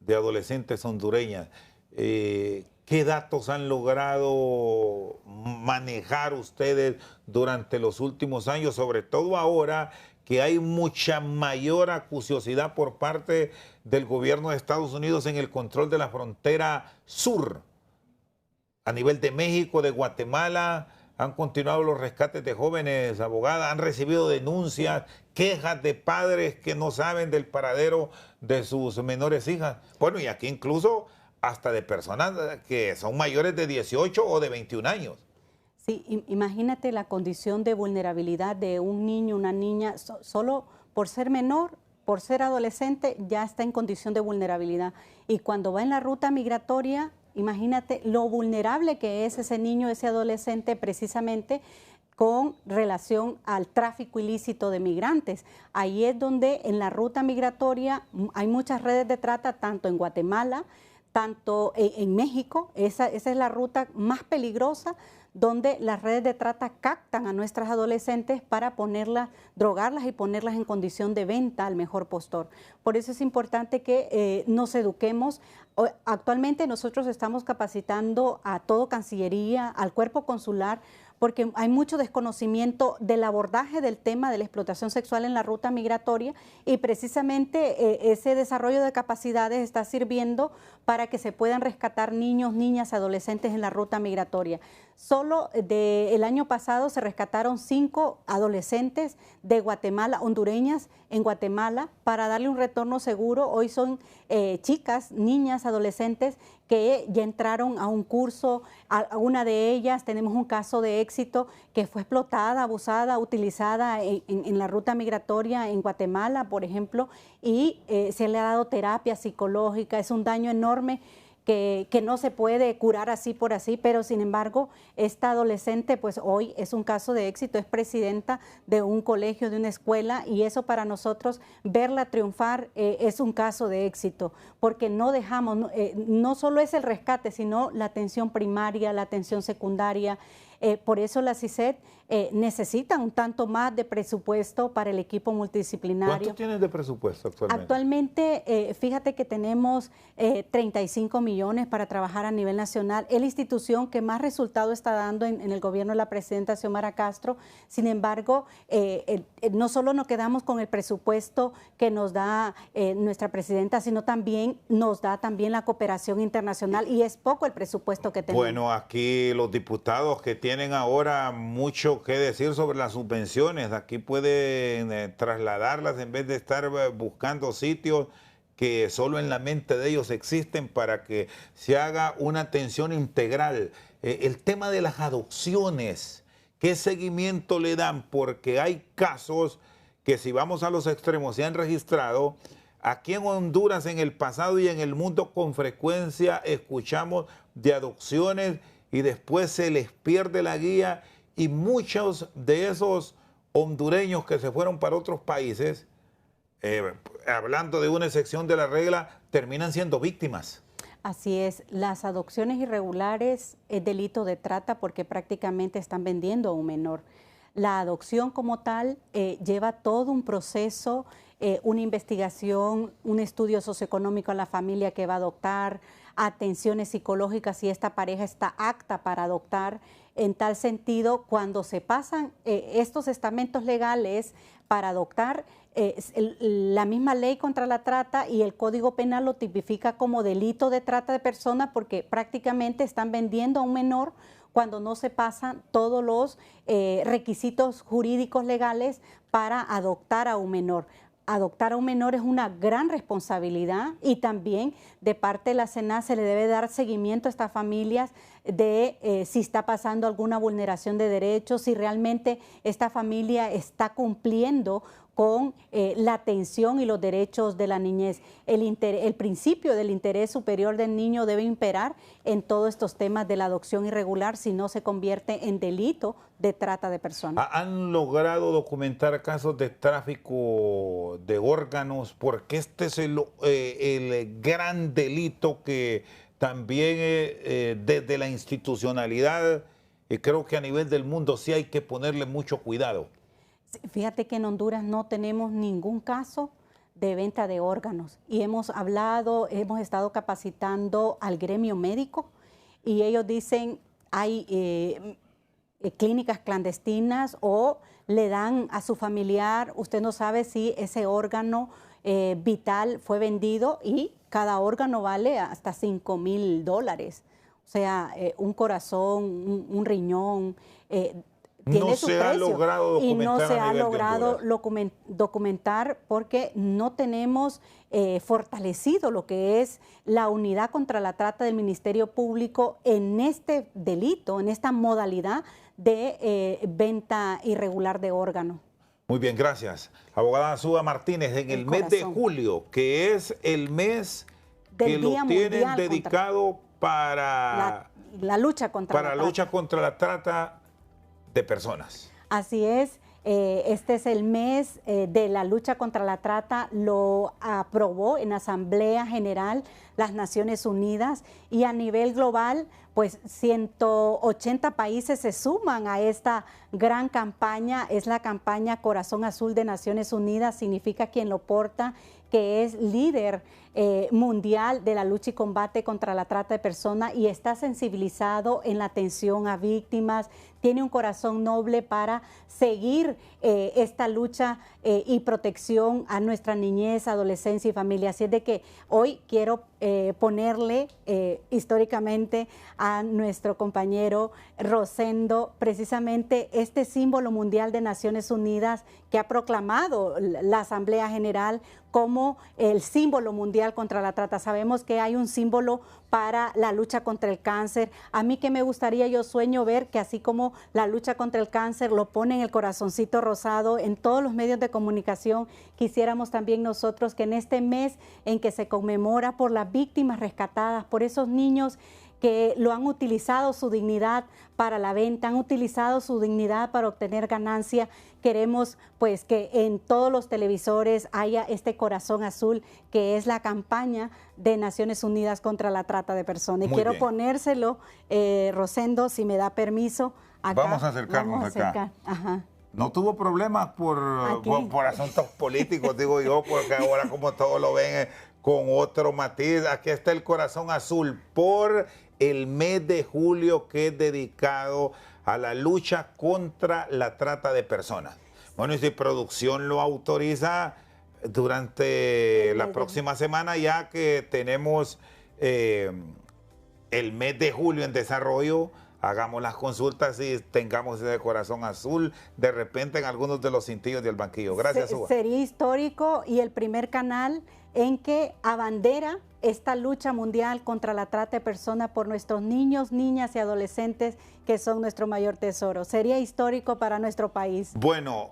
de adolescentes hondureñas. ¿Qué datos han logrado manejar ustedes durante los últimos años, sobre todo ahora que hay mucha mayor acuciosidad por parte del gobierno de Estados Unidos en el control de la frontera sur? A nivel de México, de Guatemala, han continuado los rescates de jóvenes abogadas, han recibido denuncias, quejas de padres que no saben del paradero de sus menores hijas. Bueno, y aquí incluso hasta de personas que son mayores de 18 o de 21 años. Sí, imagínate la condición de vulnerabilidad de un niño, una niña, solo por ser menor, por ser adolescente, ya está en condición de vulnerabilidad. Y cuando va en la ruta migratoria, imagínate lo vulnerable que es ese niño, ese adolescente, precisamente con relación al tráfico ilícito de migrantes. Ahí es donde en la ruta migratoria hay muchas redes de trata, tanto en Guatemala, tanto en México. Esa es la ruta más peligrosa, donde las redes de trata captan a nuestras adolescentes para drogarlas y ponerlas en condición de venta al mejor postor. Por eso es importante que nos eduquemos. Actualmente nosotros estamos capacitando a todo Cancillería, al cuerpo consular, porque hay mucho desconocimiento del abordaje del tema de la explotación sexual en la ruta migratoria, y precisamente ese desarrollo de capacidades está sirviendo para que se puedan rescatar niños, niñas, adolescentes en la ruta migratoria. Solo el año pasado se rescataron 5 adolescentes de Guatemala, hondureñas en Guatemala, para darle un retorno seguro. Hoy son chicas, niñas, adolescentes que ya entraron a un curso. A una de ellas tenemos un caso de éxito que fue explotada, abusada, utilizada en la ruta migratoria en Guatemala, por ejemplo, y se le ha dado terapia psicológica. Es un daño enorme que no se puede curar así por así, pero sin embargo, esta adolescente pues hoy es un caso de éxito, es presidenta de un colegio, de una escuela, y eso para nosotros, verla triunfar es un caso de éxito, porque no dejamos, no solo es el rescate, sino la atención primaria, la atención secundaria. Por eso la CICET necesita un tanto más de presupuesto para el equipo multidisciplinario. ¿Cuánto tienen de presupuesto actualmente? Actualmente, fíjate que tenemos 35 millones para trabajar a nivel nacional. Es la institución que más resultado está dando en el gobierno de la presidenta Xiomara Castro. Sin embargo, no solo nos quedamos con el presupuesto que nos da nuestra presidenta, sino también nos da también la cooperación internacional, y es poco el presupuesto que tenemos. Bueno, aquí los diputados que tienen ahora mucho que decir sobre las subvenciones, aquí pueden trasladarlas en vez de estar buscando sitios que solo en la mente de ellos existen para que se haga una atención integral. El tema de las adopciones, ¿qué seguimiento le dan? Porque hay casos que, si vamos a los extremos, se han registrado. Aquí en Honduras, en el pasado y en el mundo, con frecuencia escuchamos de adopciones y después se les pierde la guía, y muchos de esos hondureños que se fueron para otros países, hablando de una excepción de la regla, terminan siendo víctimas. Así es, las adopciones irregulares es delito de trata porque prácticamente están vendiendo a un menor. La adopción como tal lleva todo un proceso, una investigación, un estudio socioeconómico a la familia que va a adoptar, atenciones psicológicas si esta pareja está apta para adoptar. En tal sentido, cuando se pasan estos estamentos legales para adoptar, la misma ley contra la trata y el Código Penal lo tipifica como delito de trata de personas, porque prácticamente están vendiendo a un menor cuando no se pasan todos los requisitos jurídicos legales para adoptar a un menor. Adoptar a un menor es una gran responsabilidad, y también de parte de la SENASS se le debe dar seguimiento a estas familias de si está pasando alguna vulneración de derechos, si realmente esta familia está cumpliendo con la atención y los derechos de la niñez. El principio del interés superior del niño debe imperar en todos estos temas de la adopción irregular, si no se convierte en delito de trata de personas. ¿Han logrado documentar casos de tráfico de órganos? Porque este es el gran delito que también desde la institucionalidad, creo que a nivel del mundo sí hay que ponerle mucho cuidado. Fíjate que en Honduras no tenemos ningún caso de venta de órganos, y hemos estado capacitando al gremio médico, y ellos dicen hay clínicas clandestinas, o le dan a su familiar, usted no sabe si ese órgano vital fue vendido, y cada órgano vale hasta $5,000. O sea, un corazón, un riñón, tiene su precio, y no se ha logrado documentar porque no tenemos fortalecido lo que es la unidad contra la trata del Ministerio Público en este delito, en esta modalidad de venta irregular de órganos. Muy bien, gracias. Abogada Suba Martínez, en el mes de julio, que es el mes que lo tienen dedicado para la lucha contra la trata de personas. Así es, este es el mes de la lucha contra la trata, lo aprobó en Asamblea General las Naciones Unidas, y a nivel global, pues 180 países se suman a esta gran campaña. Es la campaña Corazón Azul de Naciones Unidas, significa quien lo porta, que es líder mundial de la lucha y combate contra la trata de personas, y está sensibilizado en la atención a víctimas, tiene un corazón noble para seguir esta lucha y protección a nuestra niñez, adolescencia y familia. Así es de que hoy quiero ponerle históricamente a nuestro compañero Rosendo precisamente este símbolo mundial de Naciones Unidas que ha proclamado la Asamblea General como el símbolo mundial contra la trata. Sabemos que hay un símbolo para la lucha contra el cáncer. A mí que me gustaría, yo sueño ver que así como la lucha contra el cáncer, lo ponen el corazoncito rosado en todos los medios de comunicación. Quisiéramos también nosotros que en este mes en que se conmemora por las víctimas rescatadas, por esos niños que lo han utilizado su dignidad para la venta, han utilizado su dignidad para obtener ganancia. Queremos pues que en todos los televisores haya este corazón azul, que es la campaña de Naciones Unidas contra la trata de personas. Y quiero ponérselo, Rosendo, si me da permiso. Acá. Vamos a acercarnos acá. Ajá. No tuvo problemas por asuntos políticos, digo yo, porque ahora como todos lo ven con otro matiz. Aquí está el corazón azul por el mes de julio, que es dedicado a la lucha contra la trata de personas. Bueno, y si producción lo autoriza, durante la próxima semana, ya que tenemos el mes de julio en desarrollo, hagamos las consultas y tengamos ese corazón azul de repente en algunos de los cintillos del banquillo. Gracias, Uva. Sería histórico y el primer canal en que abandera esta lucha mundial contra la trata de personas por nuestros niños, niñas y adolescentes, que son nuestro mayor tesoro. Sería histórico para nuestro país. Bueno,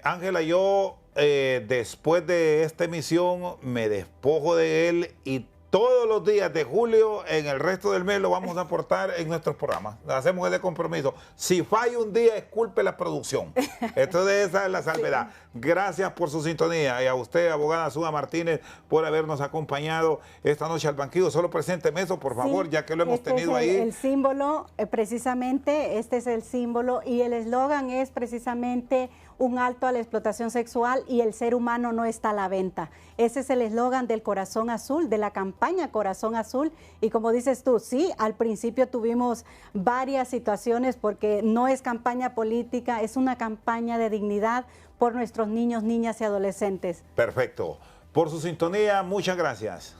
Ángela, yo después de esta emisión me despojo de él y todos los días de julio, en el resto del mes, lo vamos a aportar en nuestros programas. Hacemos ese compromiso. Si falla un día, es culpa de la producción. Entonces, esa es la salvedad. Sí. Gracias por su sintonía. Y a usted, abogada Suba Martínez, por habernos acompañado esta noche al banquillo. Solo presénteme eso, por favor, ya que lo hemos tenido ahí. El símbolo, precisamente, este es el símbolo. Y el eslogan es precisamente un alto a la explotación sexual y el ser humano no está a la venta. Ese es el eslogan del Corazón Azul, de la campaña Corazón Azul. Y como dices tú, sí, al principio tuvimos varias situaciones porque no es campaña política, es una campaña de dignidad por nuestros niños, niñas y adolescentes. Perfecto. Por su sintonía, muchas gracias.